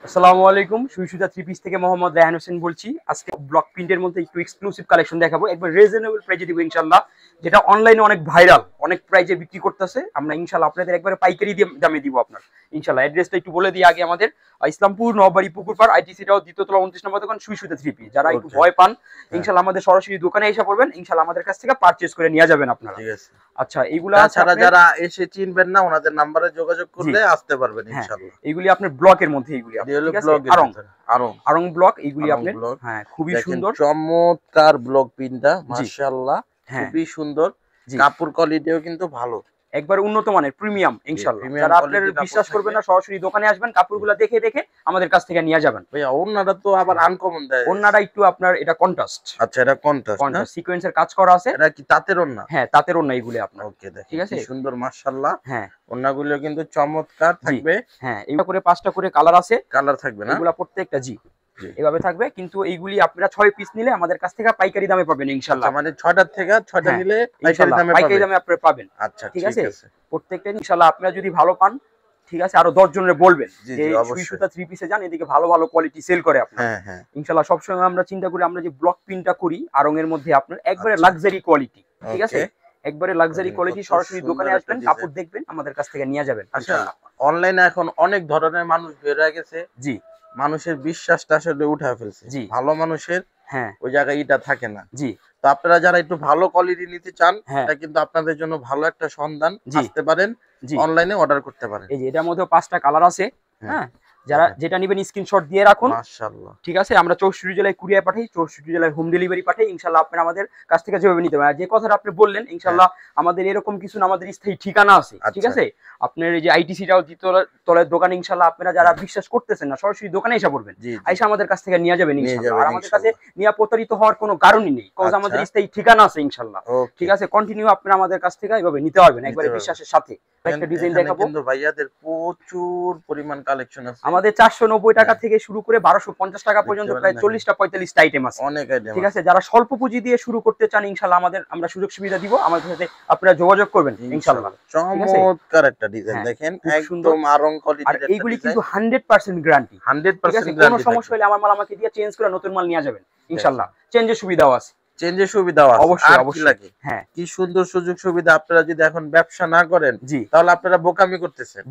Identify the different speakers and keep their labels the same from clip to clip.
Speaker 1: আসসালামু আলাইকুম, সুইসুতা three piece থেকে মোহাম্মদ রায়হান হোসেন বলছি। আজকে ব্লক প্রিন্টের মধ্যে একটু এক্সক্লুসিভ কালেকশন দেখাবো, একবার রিজনেবল প্রাইসে দিব ইনশাল্লাহ। যেটা অনলাইনে অনেক ভাইরাল, অনেক প্রাইসে বিক্রি করতেছে, আমরা ইনশাল্লাহ আপনাদের একবারে পাইকারি দামে দিব আপনার ইনশাল্লাহ। অ্যাড্রেসটা একটু বলে দিই আগে, আমাদের ইসলামপুর নববাড়ি পুকুরপাড় আইটিসিটাও দ্বিতীয়তলা 29 নম্বর দোকান, সুইসুতা থ্রি পিস। যারা একটু ভয় পান ইনশাল্লাহ আমাদের সরাসরি দোকানে এসে পড়বেন, ইনশাল্লাহ আমাদের কাছ থেকে পারচেজ করে নিয়ে যাবেন আপনারা।
Speaker 2: ঠিক আছে।
Speaker 1: আচ্ছা, এইগুলা
Speaker 2: তাছাড়া যারা এসে চিনবেন না ওনাদের নাম্বারে যোগাযোগ করলে আসতে পারবেন ইনশাআল্লাহ।
Speaker 1: এইগুলি আপনার ব্লকের মধ্যে, এইগুলি ঠিক আছে, আরং ব্লক, এইগুলি আপনার হ্যাঁ খুবই সুন্দর
Speaker 2: চমৎকার ব্লক প্রিন্টটা মাশাআল্লাহ, খুবই সুন্দর। কাপড় কোয়ালিটিও কিন্তু ভালো,
Speaker 1: একবার উন্নত মানের প্রিমিয়াম ইনশাআল্লাহ। যারা আপনার বিশ্বাস করবেন না সরাসরি দোকানে আসবেন, কাপড়গুলো দেখে দেখে আমাদের কাছ থেকে নিয়ে যাবেন।
Speaker 2: ভাইয়া ওন্নাটা তো আবার আনকমন দেয়,
Speaker 1: ওন্নাটা একটু আপনার এটা কন্ট্রাস্ট।
Speaker 2: আচ্ছা, এটা কন্ট্রাস্ট না,
Speaker 1: সিকোয়েন্সের কাজ করা আছে।
Speaker 2: এটা কি তাঁতের ওন্না?
Speaker 1: হ্যাঁ তাঁতের ওন্না এইগুলি আপনার।
Speaker 2: ওকে, দেখেন
Speaker 1: ঠিক আছে,
Speaker 2: সুন্দর মাশাআল্লাহ।
Speaker 1: হ্যাঁ
Speaker 2: ওন্নাগুলো কিন্তু চমৎকার থাকবে।
Speaker 1: হ্যাঁ এইটা করে 5টা করে কালার আছে,
Speaker 2: কালার থাকবে না
Speaker 1: এগুলা প্রত্যেকটা এভাবে থাকবে। কিন্তু এইগুলি আপনারা 6 পিস নিলে আমাদের কাছ থেকে পাইকারি দামে পাবেন ইনশাআল্লাহ।
Speaker 2: মানে 6টার থেকে 6টা নিলে
Speaker 1: পাইকারি দামে আপনারা পাবেন।
Speaker 2: আচ্ছা
Speaker 1: ঠিক আছে, প্রত্যেকটা ইনশাআল্লাহ আপনারা যদি ভালো পান, ঠিক আছে, আরো 10 জনের বলবেন যে সুইসুতা থ্রি পিসে যান, এদিকে ভালো ভালো কোয়ালিটি সেল করে আপনারা। ইনশাআল্লাহ সবসময় আমরা চিন্তা করি, আমরা যে ব্লক প্রিন্টটা করি আরং এর মধ্যে আপনার একবারে লাক্সারি কোয়ালিটি, ঠিক আছে, একবারে লাক্সারি কোয়ালিটি। সরাসরি দোকানে আসবেন, কাপড় দেখবেন, আমাদের কাছ থেকে নিয়ে যাবেন।
Speaker 2: আচ্ছা, অনলাইনে এখন অনেক ধরনের মানুষ বের হয়ে গেছে, মানুষের বিশ্বাসটা আসলে উঠে ফেলছে। ভালো মানুষের ওই জায়গায় এটা থাকে না। তো আপনারা যারা একটু ভালো কোয়ালিটি নিতে চান, এটা কিন্তু আপনাদের জন্য ভালো একটা সন্ধান। আসতে পারেন, অনলাইনে অর্ডার করতে পারেন।
Speaker 1: এই যে এটার মধ্যে 5টা কালার আছে। হ্যাঁ, যারা যেটা নেবেন স্ক্রিনশট দিয়ে রাখুন মাশাআল্লাহ। ঠিক আছে, আমরা 64 জেলায় কুরিয়ার পাঠাই, 64 জেলায় হোম ডেলিভারি পাঠাই ইনশাআল্লাহ। আপনারা আমাদের কাছ থেকে যেভাবে নিতে পারেন। যে কথাটা আপনি বললেন ইনশাআল্লাহ আমাদের এরকম কিছু না, আমাদের স্থায়ী ঠিকানা আছে। ঠিক আছে, আপনার এই যে আইটিসিটাও তলের দোকান ইনশাআল্লাহ। আপনারা যারা বিশ্বাস করতেছেন না সরাসরি দোকানে এসে পড়বেন, আইসা আমাদের কাছ থেকে নিয়ে যাবেন ইনশাআল্লাহ। আর আমাদের কাছে নিয়ে প্রতারিত হওয়ার কোনো কারণই নেই, কারণ আমাদের স্থায়ী ঠিকানা আছে ইনশাআল্লাহ। ঠিক আছে, কন্টিনিউ আপনারা আমাদের কাছ থেকে এইভাবে নিতে পারবেন একবারে বিশ্বাসের সাথে। একটা ডিজাইন দেখাবো,
Speaker 2: কিন্তু ভাইয়াদের প্রচুর পরিমাণ কালেকশন আছে।
Speaker 1: আমাদের 490 টাকা থেকে শুরু করে 1250 টাকা পর্যন্ত প্রায় 40টা 45টা আইটেম আছে,
Speaker 2: অনেক আইটেম।
Speaker 1: ঠিক আছে, যারা স্বল্প পুঁজি দিয়ে শুরু করতে চান ইনশাআল্লাহ আমরা সুযোগ সুবিধা দিব, আমাদের সাথে আপনারা যোগাযোগ করবেন ইনশাআল্লাহ।
Speaker 2: চমৎকার একটা ডিজাইন দেখেন, একদম আরং কোয়ালিটির।
Speaker 1: আর এইগুলি কিন্তু 100% গ্যারান্টি,
Speaker 2: 100% গ্যারান্টি।
Speaker 1: কোনো সমস্যা হলে আমার মাল আমাকে দিয়ে চেঞ্জ করে নতুন মাল নিয়ে যাবেন ইনশাআল্লাহ। চেঞ্জের সুবিধাও আছে,
Speaker 2: চেঞ্জের সুবিধাও আছে
Speaker 1: অবশ্যই অবশ্যই
Speaker 2: লাগে। হ্যাঁ, কি সুন্দর সুযোগ সুবিধা। আপনারা যদি এখন ব্যবসা না করেন তাহলে আপনারা বোকামি করতেছেন।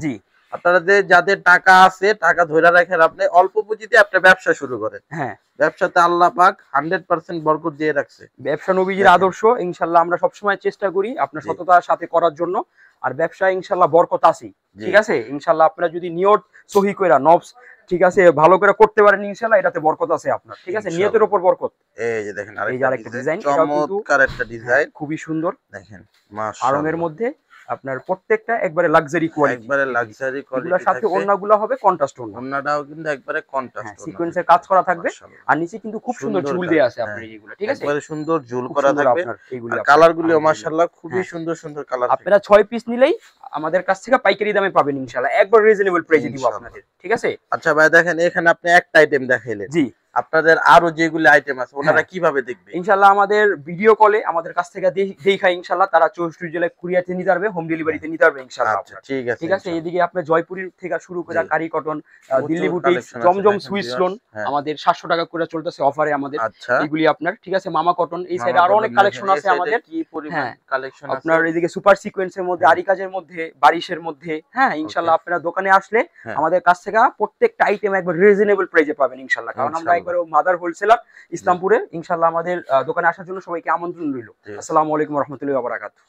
Speaker 2: আপনাদের যাদের টাকা আছে, টাকা ধরে রাখেন, আপনি অল্প পুঁজিতে আপনি ব্যবসা শুরু করেন। হ্যাঁ, ব্যবসাতে আল্লাহ পাক 100% বরকত দিয়ে রাখছে।
Speaker 1: ব্যবসা নবীজির আদর্শ ইনশাআল্লাহ আমরা সবসময় চেষ্টা করি আপনার সততার সাথে করার জন্য। আর ব্যবসা ইনশাআল্লাহ বরকত আছে, ঠিক আছে ইনশাআল্লাহ। আপনারা যদি নিয়ত সহি কইরা নফস, ঠিক আছে, ভালো করে করতে পারেন ইনশাআল্লাহ, এটাতে বরকত আছে আপনার। ঠিক আছে, নিয়তের উপর বরকত।
Speaker 2: এই যে দেখেন আরেকটা ডিজাইন, চমৎকার একটা ডিজাইন,
Speaker 1: খুবই সুন্দর দেখেন
Speaker 2: মাশাআল্লাহ।
Speaker 1: আরং এর মধ্যে আপনার প্রত্যেকটা একবারে লাক্সারি কোয়ালিটি,
Speaker 2: একবারে লাক্সারি কোয়ালিটি।
Speaker 1: এগুলোর সাথে ওন্নাগুলো হবে কন্ট্রাস্ট ওন্না,
Speaker 2: ওন্নাটাও কিন্তু একবারে কন্ট্রাস্ট,
Speaker 1: সিকোয়েন্সের কাজ করা থাকবে। আর নিচে কিন্তু খুব সুন্দর ঝুল দেয়া আছে আপনার এইগুলো, ঠিক আছে,
Speaker 2: একবারে সুন্দর ঝুল করা থাকবে। আর কালারগুলিও মাশাআল্লাহ খুবই সুন্দর সুন্দর কালার।
Speaker 1: আপনারা 6 পিস নিলেই আমাদের কাছ থেকে পাইকারি দামে পাবেন ইনশাআল্লাহ, একবার রিজনেবল প্রাইসে দিব আপনাদের। ঠিক আছে,
Speaker 2: আচ্ছা ভাই দেখেন এখানে আপনি একটা আইটেম দেখাইলেন, আপনাদের আরো যেগুলো আইটেম আছে ওনারা কিভাবে দেখবে?
Speaker 1: ইনশাআল্লাহ আমাদের ভিডিও কলে আমাদের কাছ থেকে দেখাই ইনশাআল্লাহ। তারা 64 জেলায় কুরিয়ারতে নিতে পারবে, হোম ডেলিভারিতে নিতে পারবে ইনশাআল্লাহ। ঠিক আছে, এদিকে আপনি জয়পুরি থেকে শুরু করে কারি কটন, দিল্লি বুটিক, জমজম সুইস লোন আমাদের 700 টাকা করে চলতেছে অফারে আমাদের এগুলি আপনার। ঠিক আছে, মামা কটন, এই সাইডে আরো অনেক কালেকশন আছে আমাদের।
Speaker 2: কি পরিমাণ কালেকশন আছে
Speaker 1: আপনার এদিকে সুপার সিকোয়েন্সের মধ্যে, আরি কাজের মধ্যে, বারিশের মধ্যে। হ্যাঁ ইনশাআল্লাহ আপনারা দোকানে আসলে আমাদের কাছ থেকে প্রত্যেকটা আইটেম একবার রিজনেবল প্রাইসে পাবেন ইনশাআল্লাহ। কারণ আমরা একবার মাদার হোলসেল ইসলামপুরে ইনশাআল্লাহ। আমাদের দোকানে আসার জন্য সবাইকে আমন্ত্রণ রইল। আসসালামু আলাইকুম ওয়া রাহমাতুল্লাহি ওয়া বারাকাতুহু।